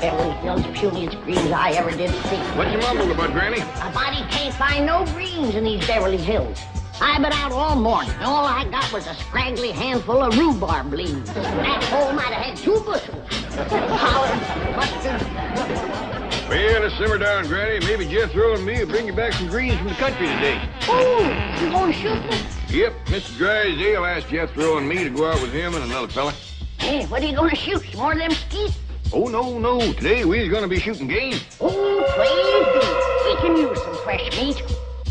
Beverly Hills puniest greens I ever did see. What you mumbled about, Granny? A body can't find no greens in these Beverly Hills. I've been out all morning. All I got was a scraggly handful of rhubarb leaves. That hole might have had 2 bushels. Collard, mustard. Well, let's simmer down, Granny. Maybe Jethro and me will bring you back some greens from the country today. Oh, you gonna shoot me? Yep, Mr. Drysdale asked Jethro and me to go out with him and another fella. Hey, what are you gonna shoot? Some more of them skeets? Oh, no. Today we're gonna be shooting game. Oh, please do. We can use some fresh meat.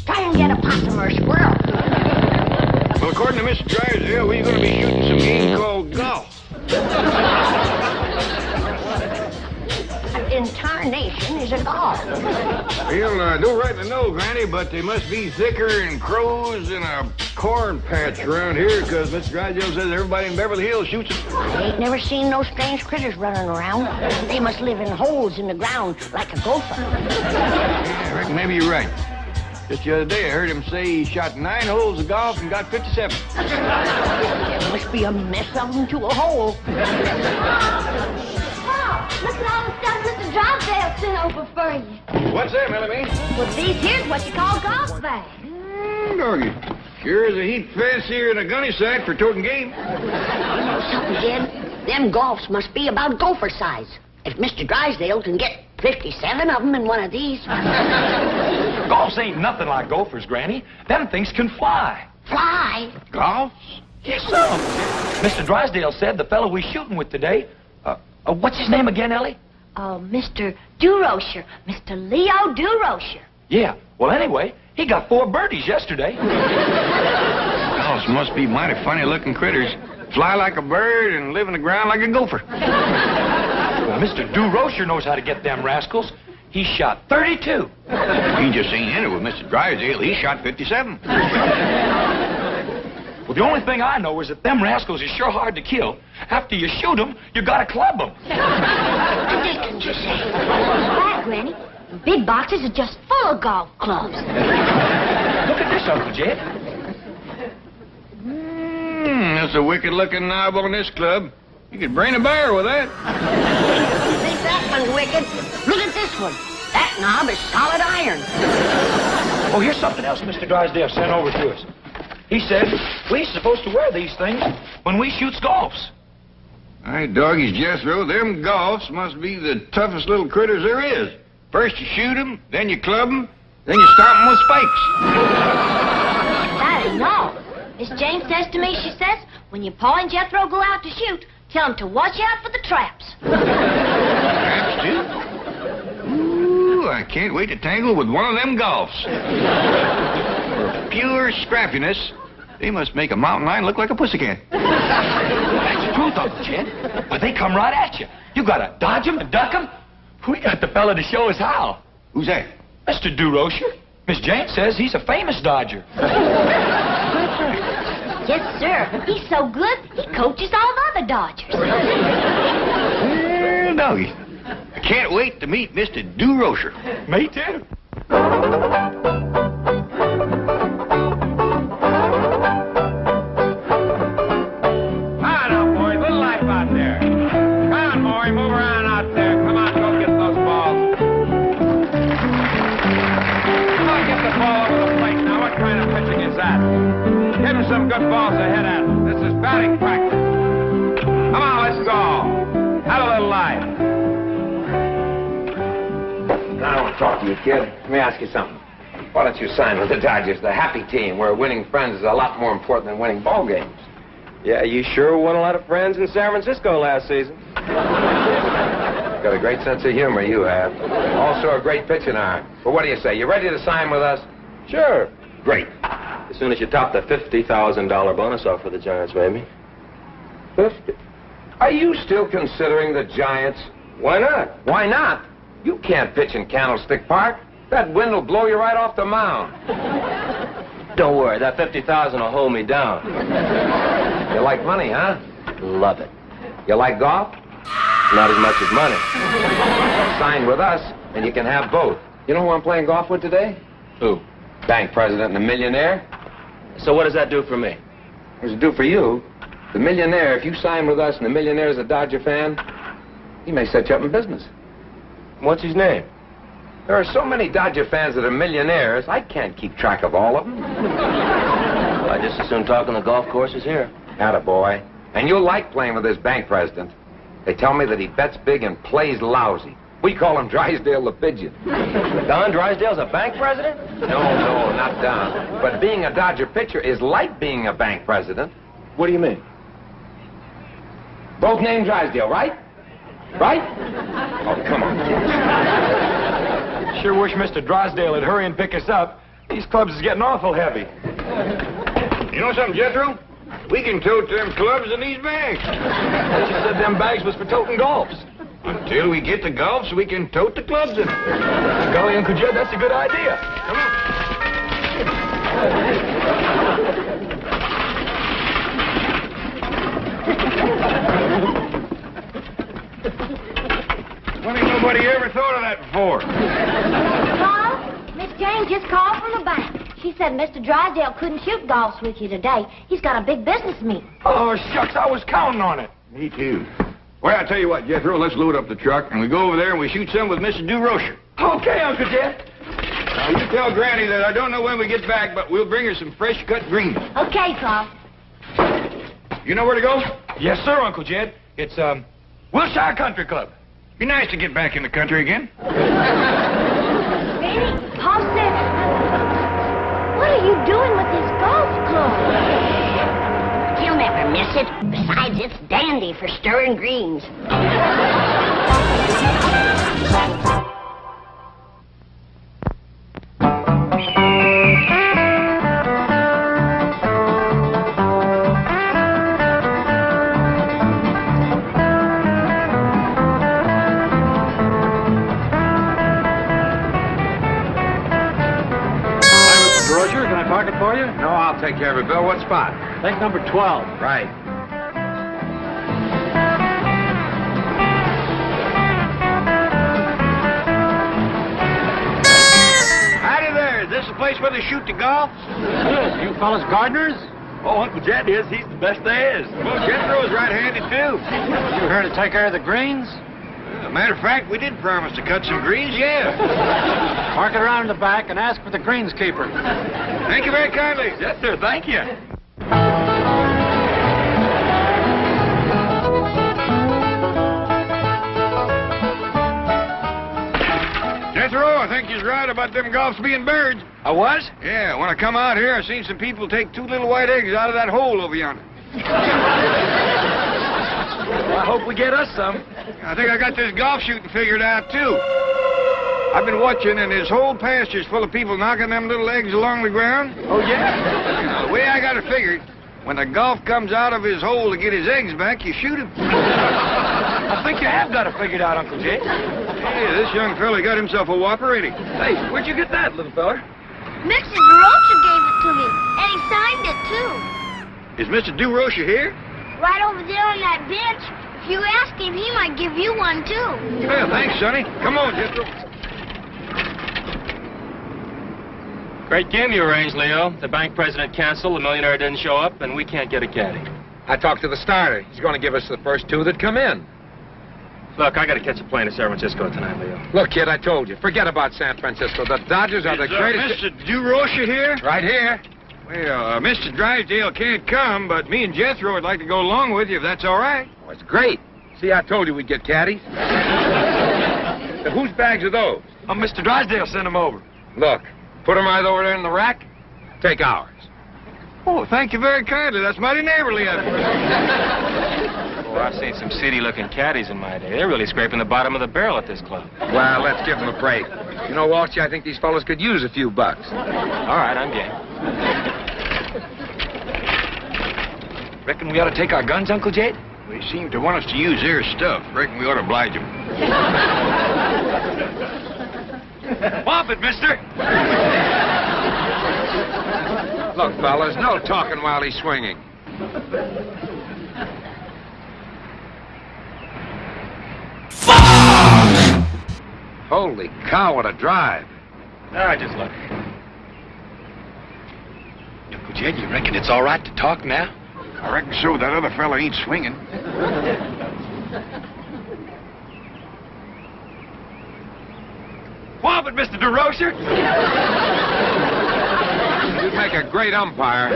Try and get a possum or a squirrel. Well, according to Mr. Drysdale, we're gonna be shooting some game called golf. Incarnation is a god. Well, I don't rightly know, Granny, but they must be thicker than crows in a corn patch around here, because Mr. Drysdale says everybody in Beverly Hills shoots them. I ain't never seen no strange critters running around. They must live in holes in the ground like a gopher. Yeah, I reckon maybe you're right. Just the other day, I heard him say he shot 9 holes of golf and got 57. There must be a mess of them to a hole. Look at all the stuff Mr. Drysdale sent over for you. What's that, Melanie? Well, these here's what you call golf bags. Doggy. Sure is a heap fancier than a gunny sack for toting game. You know something, Jed? Them golfs must be about gopher size. If Mr. Drysdale can get 57 of them in one of these. Golfs ain't nothing like gophers, Granny. Them things can fly. Fly? Golf? Yes, sir. Mr. Drysdale said the fellow we're shooting with today, what's his name again, Ellie? Mr. Durocher. Mr. Leo Durocher. Yeah. Well, anyway, he got 4 birdies yesterday. Golfs must be mighty funny-looking critters. Fly like a bird and live in the ground like a gopher. Well, Mr. Durocher knows how to get them rascals. He shot 32. He just ain't in it with Mr. Drysdale. He shot 57. Well, the only thing I know is that them rascals are sure hard to kill. After you shoot them, you gotta club them. Didn't you say? Right, Granny. The big boxes are just full of golf clubs. Look at this, Uncle Jed. That's a wicked-looking knob on this club. You could brain a bear with that. You think that one's wicked? Look at this one. That knob is solid iron. Oh, here's something else Mr. Drysdale sent over to us. He said we're supposed to wear these things when we shoots golfs. All right, doggies, Jethro, them golfs must be the toughest little critters there is. First you shoot them, then you club them, then you stomp them with spikes. That ain't all. Miss Jane says to me, she says, when your pa and Jethro go out to shoot, tell them to watch out for the traps. Traps, too? Ooh, I can't wait to tangle with one of them golfs. Pure scrappiness. They must make a mountain lion look like a pussycat. That's the truth, Uncle Jed. But they come right at you. You gotta dodge them and duck them. We got the fella to show us how. Who's that? Mr. Durocher. Miss Jane says he's a famous dodger. Yes, sir. He's so good, he coaches all the other dodgers. Well, doggies, I can't wait to meet Mr. Durocher. Me too. Give him some good balls to hit at. This is batting practice. Come on, let's go. Have a little life. I want to talk to you, kid. Let me ask you something. Why don't you sign with the Dodgers, the happy team, where winning friends is a lot more important than winning ball games? Yeah, you sure won a lot of friends in San Francisco last season. Got a great sense of humor, you have. Also a great pitching arm. Well, what do you say? You ready to sign with us? Sure. Great. As soon as you top the $50,000 bonus offer the Giants made me. 50. Are you still considering the Giants? Why not? Why not? You can't pitch in Candlestick Park. That wind will blow you right off the mound. Don't worry, that $50,000 will hold me down. You like money, huh? Love it. You like golf? Not as much as money. Sign with us, and you can have both. You know who I'm playing golf with today? Who? Bank president and a millionaire. So what does that do for me? What does it do for you? The millionaire, if you sign with us and the millionaire's a Dodger fan, he may set you up in business. What's his name? There are so many Dodger fans that are millionaires, I can't keep track of all of them. I just as soon talk on the golf courses here. Attaboy. And you'll like playing with this bank president. They tell me that he bets big and plays lousy. We call him Drysdale the Pigeon. Don Drysdale's a bank president? No, not Don. But being a Dodger pitcher is like being a bank president. What do you mean? Both named Drysdale, right? Right? Oh, come on, kids. Sure wish Mr. Drysdale would hurry and pick us up. These clubs is getting awful heavy. You know something, Jethro? We can tote them clubs in these bags. You said them bags was for toting golfs. Until we get the golf so we can tote the clubs in them. Golly, Uncle Jed, that's a good idea. Come on. Well, ain't nobody ever thought of that before. Paul, Miss Jane just called from the bank. She said Mr. Drysdale couldn't shoot golfs with you today. He's got a big business meeting. Oh, shucks, I was counting on it. Me too. Well, I tell you what, Jethro, let's load up the truck and we go over there and we shoot some with Mrs. DeRocher. Okay, Uncle Jed. Now, you tell Granny that I don't know when we get back, but we'll bring her some fresh cut greens. Okay, Paul. You know where to go? Yes, sir, Uncle Jed. It's, Wilshire Country Club. Be nice to get back in the country again. Benny, Paul said, what are you doing with this golf club? You'll never miss it. Besides, it's dandy for stirring greens. Roger, can I park it for you? No, I'll take care of it, Bill. What spot? Take number 12. Right. Howdy there. Is this the place where they shoot the golf? Good. You fellas gardeners? Oh, Uncle Jed is. He's the best there is. Well, Jethro's right-handed, too. You here to take care of the greens? Matter of fact, we did promise to cut some greens, yeah. Park it around in the back and ask for the greenskeeper. Thank you very kindly. Yes, sir. Thank you. Jethro, I think you're right about them golfs being birds. I was? Yeah, when I come out here, I seen some people take 2 little white eggs out of that hole over yonder. Well, I hope we get us some. I think I got this golf shooting figured out, too. I've been watching, and this whole pasture's full of people knocking them little eggs along the ground. Oh, yeah? Now, the way I got it figured, when the golf comes out of his hole to get his eggs back, you shoot him. I think you have got it figured out, Uncle Jed. Hey, this young fella got himself a whopper, ain't he? Hey, where'd you get that, little feller? Mrs. DeRocher gave it to me, and he signed it, too. Is Mr. DeRocher here? Right over there on that bench. If you ask him, he might give you one, too. Well, thanks, Sonny. Come on, Jethro. Great game you arranged, Leo. The bank president canceled, the millionaire didn't show up, and we can't get a caddy. I talked to the starter. He's going to give us the first 2 that come in. Look, I gotta catch a plane to San Francisco tonight, Leo. Look, kid, I told you. Forget about San Francisco. The Dodgers are the greatest... Mr. DeRocher here? Right here. Well, Mr. Drysdale can't come, but me and Jethro would like to go along with you, if that's all right. Oh, it's great. See, I told you we'd get caddies. Now, whose bags are those? Oh, Mr. Drysdale sent them over. Look, put them right over there in the rack. Take ours. Oh, thank you very kindly. That's mighty neighborly of you. Well, I've seen some seedy-looking caddies in my day. They're really scraping the bottom of the barrel at this club. Well, let's give them a break. You know, Walshy, I think these fellas could use a few bucks. All right, I'm game. Reckon we ought to take our guns, Uncle Jed? They seem to want us to use their stuff. Reckon we ought to oblige them. Whop it, mister! Look, fellas, no talking while he's swinging. Holy cow, what a drive. Just look. Uncle Jed, you reckon it's all right to talk now? I reckon so. That other fella ain't swinging. Whomp it, Mr. DeRocher. You'd make a great umpire.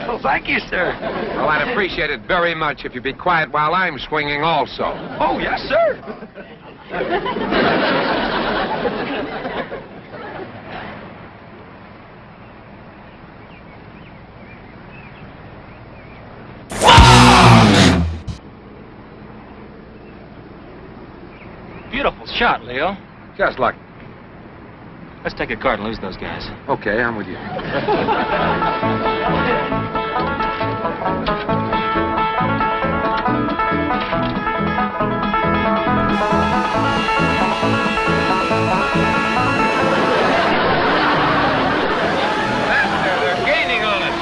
Well, thank you, sir. Well, I'd appreciate it very much if you'd be quiet while I'm swinging also. Oh, yes, sir. Beautiful shot, Leo. Just luck. Let's take a card and lose those guys. Okay, I'm with you. They're gaining on us.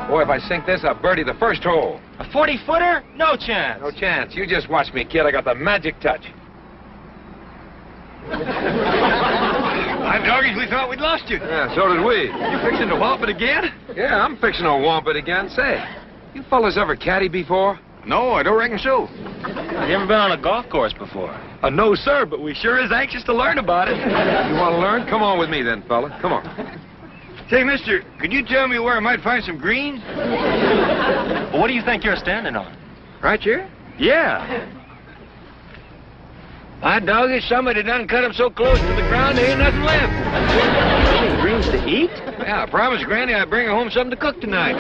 Boy, if I sink this, I'll birdie the first hole. A 40-footer? No chance. No chance. You just watch me, kid. I got the magic touch. I'm doggies, we thought we'd lost you. Yeah, so did we. You fixing to whomp it again? Yeah, I'm fixing to whomp it again. Say, you fellas ever caddy before? No, I don't reckon so. Have you ever been on a golf course before? No, sir, but we sure is anxious to learn about it. You want to learn? Come on with me then, fella. Come on. Say, mister, could you tell me where I might find some greens? Well, what do you think you're standing on? Right here? Yeah. My dog is somebody done cut them so close to the ground there ain't nothing left. Greens to eat? Yeah, I promised Granny I'd bring her home something to cook tonight.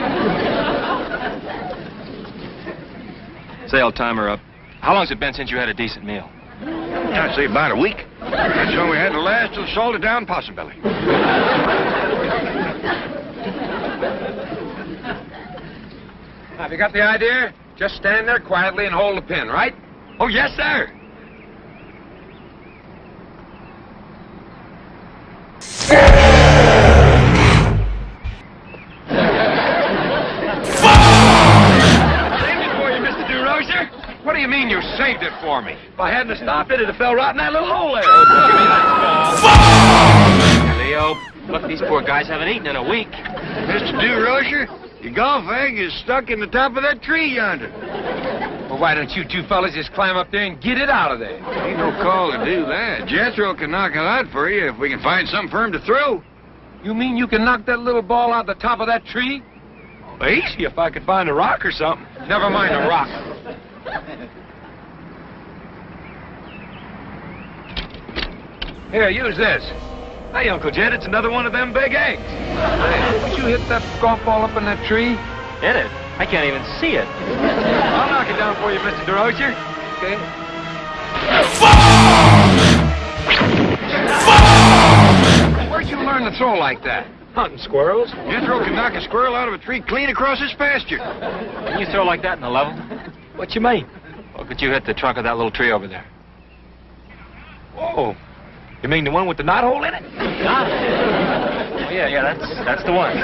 Say, old timer up. How long's it been since you had a decent meal? I'd say about a week. That's when we had the last of the salted down possum belly. Now, have you got the idea? Just stand there quietly and hold the pin, right? Oh, yes, sir. Saved it for you, Mr. DeRocher. What do you mean you saved it for me? If I hadn't have stopped it, it'd have fell right in that little hole there. Leo, look, these poor guys haven't eaten in a week. Mr. DeRocher, your golf egg is stuck in the top of that tree yonder. Well, why don't you two fellas just climb up there and get it out of there? Ain't no call to do that. Jethro can knock it out for you if we can find something for him to throw. You mean you can knock that little ball out the top of that tree? Easy if I could find a rock or something. Never mind a rock. Here, use this. Hey, Uncle Jed, it's another one of them big eggs. Hey, would you hit that golf ball up in that tree? Hit it? I can't even see it. I'll knock it down for you, Mr. DeRocher. Okay. Where'd you learn to throw like that? Hunting squirrels. Jethro can knock a squirrel out of a tree clean across his pasture. Can you throw like that in the level? What you mean? Or could you hit the trunk of that little tree over there? Oh, you mean the one with the knothole in it? Oh, yeah, that's the one.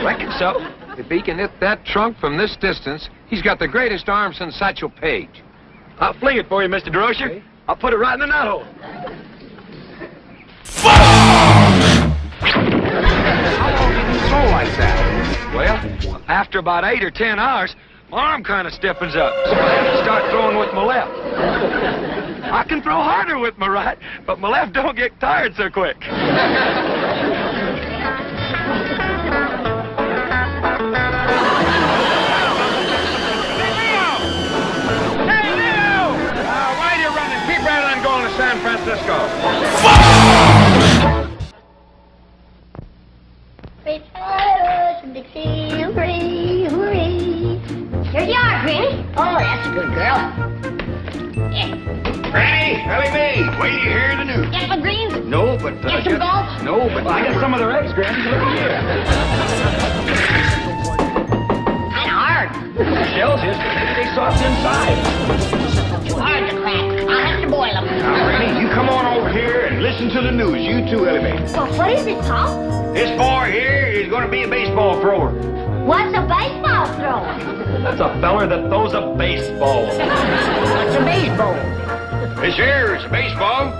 Reckon so. If he can hit that trunk from this distance, he's got the greatest arm since Satchel Paige. I'll fling it for you, Mr. DeRocher. Okay. I'll put it right in the knothole. How long can you throw like that? Well, after about 8 or 10 hours, my arm kind of stiffens up, so I have to start throwing with my left. I can throw harder with my right, but my left don't get tired so quick. Why are you running? Keep right on going to San Francisco. Here you are, Granny. Oh, that's a good girl. Granny, Ellie Mae, wait till you hear the news. Get my greens? No, but... Get some golf? No, but... I got some of their eggs, Granny. Look here. Kind of hard. Shells is they soft inside. Too hard to crack. I'll have to boil them. Now, Granny, you come on over here and listen to the news. You too, Ellie Mae. Well, what is it, Pop? This boy here is going to be a baseball thrower. What's a baseball thrower? That's a feller that throws a baseball. What's a baseball? This here is a baseball.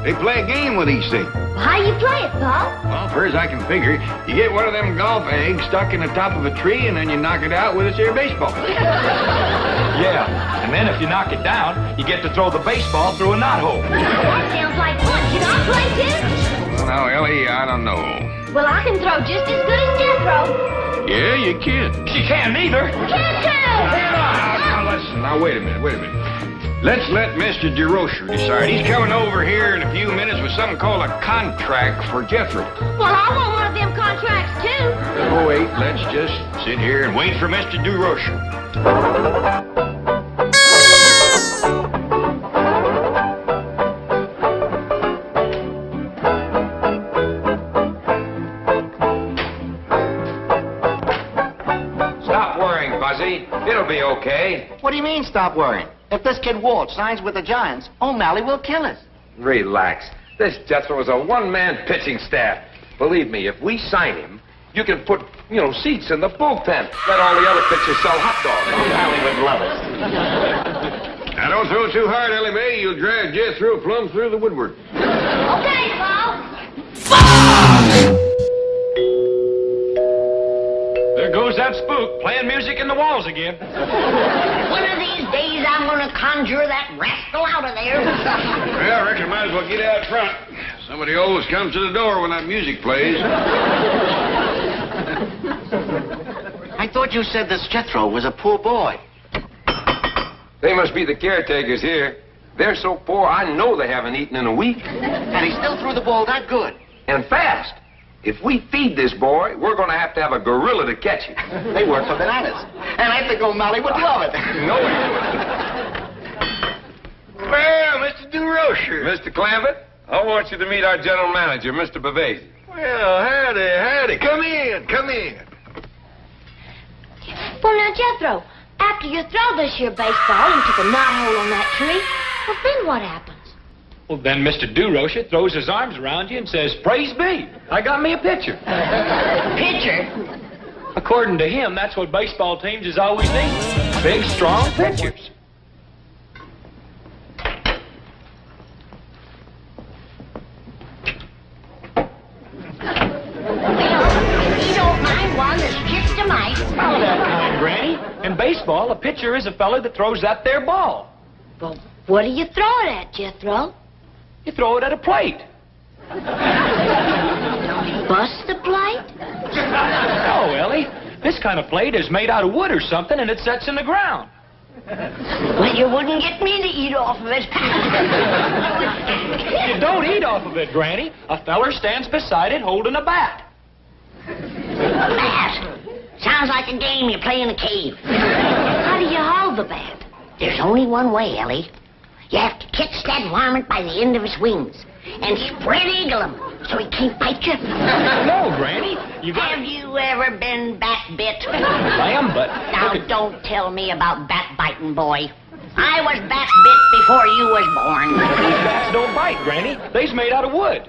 They play a game with these things. How do you play it, Pop? Well, far as I can figure, you get one of them golf eggs stuck in the top of a tree, and then you knock it out with this here baseball. Yeah, and then if you knock it down, you get to throw the baseball through a knothole. That sounds like fun. Should I play too? Well, now, Ellie, I don't know. Well, I can throw just as good as Jethro. Yeah, you can. She can't neither. Can too! Now, listen. Now, wait a minute. Let's let Mr. DeRocher decide. He's coming over here in a few minutes with something called a contract for Jethro. Well, I want one of them contracts too. Oh, wait, let's just sit here and wait for Mr. DeRocher. Stop worrying, Buzzy. It'll be okay. What do you mean, stop worrying? If this kid Walt signs with the Giants, O'Malley will kill us. Relax. This Jethro is a one-man pitching staff. Believe me, if we sign him, you can put, seats in the bullpen. Let all the other pitchers sell hot dogs. O'Malley would love us. Now, don't throw too hard, Ellie Mae. You'll drive Jethro plumb through the woodwork. Okay, Paul. There goes that spook playing music in the walls again. One of these days, I'm going to conjure that rascal out of there. Well, I reckon I might as well get out front. Somebody always comes to the door when that music plays. I thought you said this Jethro was a poor boy. They must be the caretakers here. They're so poor, I know they haven't eaten in a week. And he still threw the ball that good. And fast. If we feed this boy, we're going to have a gorilla to catch him. They work for bananas. And I think O'Malley would love it. No, he wouldn't. Well, Mr. DeRocher. Mr. Clampett, I want you to meet our general manager, Mr. Bavasi. Well, howdy. Come in. Well, now, Jethro, after you throw this here baseball into the knothole on that tree, well, then what happens? Well, then Mr. DeRocher throws his arms around you and says, "Praise be, I got me a pitcher." Pitcher? According to him, that's what baseball teams is always needing. Big, strong pitchers. You don't mind one that's just a mite. How that kind, Granny? In baseball, a pitcher is a fella that throws that there ball. Well, what do you throw it at, Jethro? You throw it at a plate. Bust the plate? No, Ellie. This kind of plate is made out of wood or something, and it sets in the ground. Well, you wouldn't get me to eat off of it. You don't eat off of it, Granny. A feller stands beside it holding a bat. Bat? Sounds like a game you play in a cave. How do you hold the bat? There's only one way, Ellie. You have to catch that varmint by the end of his wings and spread eagle him so he can't bite you. No, Granny. Have you ever been bat bit? I am, but... Now, don't tell me about bat biting, boy. I was bat bit before you was born. These bats don't bite, Granny. They's made out of wood.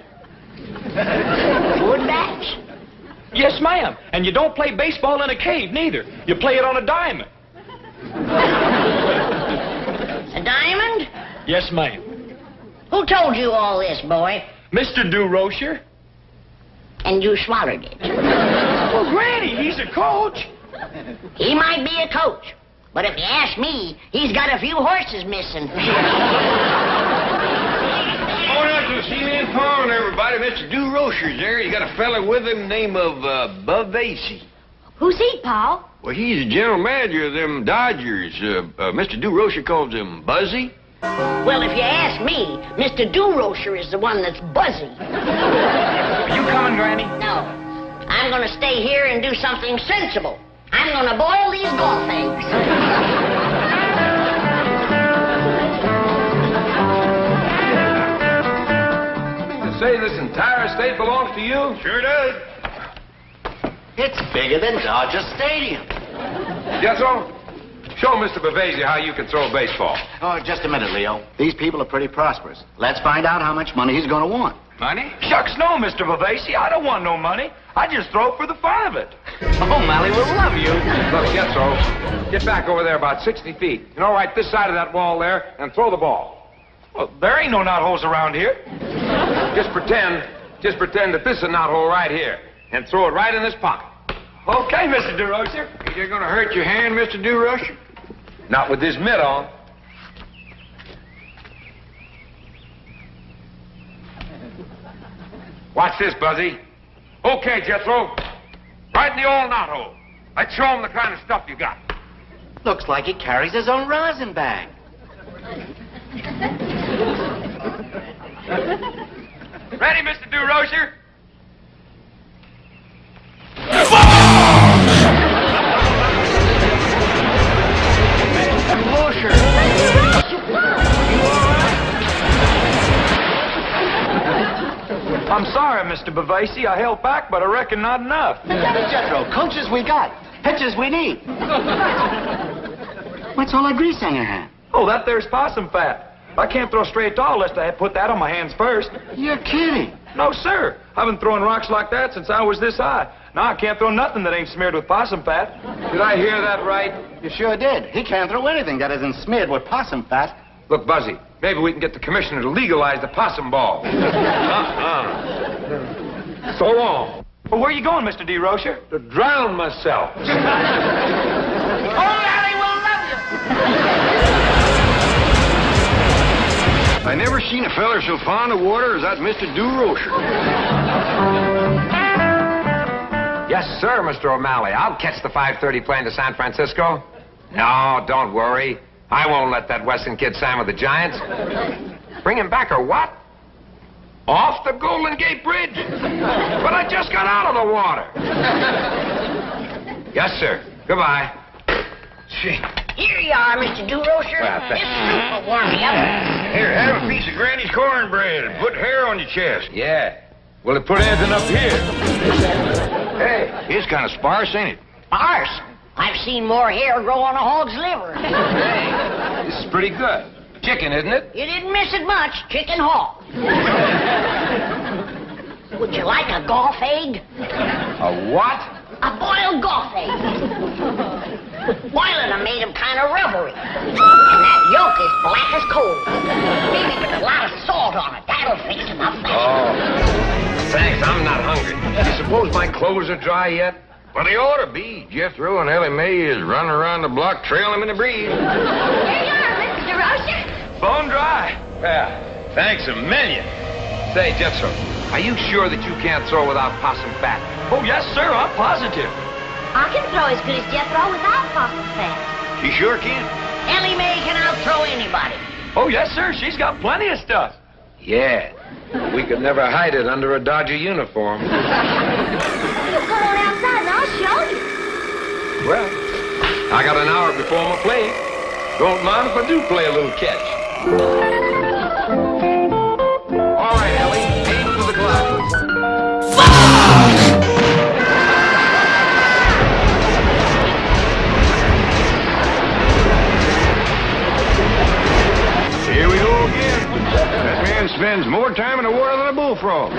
Wood bats? Yes, ma'am. And you don't play baseball in a cave, neither. You play it on a diamond. A diamond? Yes, ma'am. Who told you all this, boy? Mr. DeRocher? And you swallowed it. Well, Granny, he's a coach. He might be a coach, but if you ask me, he's got a few horses missing. Going out to the cement pond, everybody. Mr. DeRocher's there. You got a fella with him named Bavasi. Who's he, Paul? Well, he's the general manager of them Dodgers. Mr. DeRocher calls him Buzzy. Well, if you ask me, Mr. DeRocher is the one that's buzzy. Are you coming, Granny? No, I'm going to stay here and do something sensible. I'm going to boil these golf eggs. To say this entire estate belongs to you? Sure does. It's bigger than Dodger Stadium. Jethro, show Mr. Bavasi how you can throw a baseball. Oh, just a minute, Leo. These people are pretty prosperous. Let's find out how much money he's going to want. Money? Shucks no, Mr. Bavasi. I don't want no money. I just throw it for the fun of it. O'Malley will love you. Look, Jethro, get back over there about 60 feet. Right this side of that wall there, and throw the ball. Well, there ain't no knotholes around here. Just pretend that this is a knothole right here, and throw it right in this pocket. Okay, Mr. DeRocher. You're going to hurt your hand, Mr. DeRocher? Not with this mitt on. Watch this, Buzzy. Okay, Jethro. Right in the all-knot hole. Let's show him the kind of stuff you got. Looks like he carries his own rosin bag. Ready, Mr. DeRocher? I'm sorry, Mr. Bavasi. I held back, but I reckon not enough. Jethro, coaches we got. Pitches we need. What's all that grease on your hand? Oh, that there's possum fat. I can't throw straight tall unless I put that on my hands first. You're kidding. No, sir. I've been throwing rocks like that since I was this high. Now I can't throw nothing that ain't smeared with possum fat. Did I hear that right? You sure did. He can't throw anything that isn't smeared with possum fat. Look, Buzzy, maybe we can get the commissioner to legalize the possum ball. So long. Well, where are you going, Mr. DeRocher? To drown myself. Oh, Larry will love you. I never seen a feller so fond of water as that Mr. DeRocher. Yes, sir, Mr. O'Malley. I'll catch the 5:30 plane to San Francisco. No, don't worry. I won't let that Weston kid sign with the Giants. Bring him back or what? Off the Golden Gate Bridge? But I just got out of the water. Yes, sir. Goodbye. Gee. Here you are, Mr. DeRocher. Well, This soup will warm me up. Here, have a piece of Granny's cornbread and put hair on your chest. Yeah. Will it put anything up here? Hey, it's kind of sparse, ain't it? Arse. I've seen more hair grow on a hog's liver. Hey, this is pretty good. Chicken, isn't it? You didn't miss it much. Chicken hog. Would you like a golf egg? A what? A boiled golf egg. Boiling them made them kind of rubbery. And that yolk is black as coal. Maybe put a lot of salt on it. That'll fix them up better. Oh, thanks. I'm not hungry. You suppose my clothes are dry yet? Well, they ought to be. Jethro and Ellie Mae is running around the block trailing them in the breeze. Here you are, Mr. DeRocher. Bone dry. Yeah. Thanks a million. Say, Jethro, are you sure that you can't throw without possum fat? Oh, yes, sir. I'm positive. I can throw as good as Jethro without possum fat. She sure can. Ellie Mae can outthrow anybody. Oh, yes, sir. She's got plenty of stuff. Yeah. We could never hide it under a Dodger uniform. You come on outside and I'll show you. Well, I got an hour before my play. Don't mind if I do play a little catch. All right, Ellie. Aim for the clouds. Here we go again. That man spends more time in the water than a bullfrog.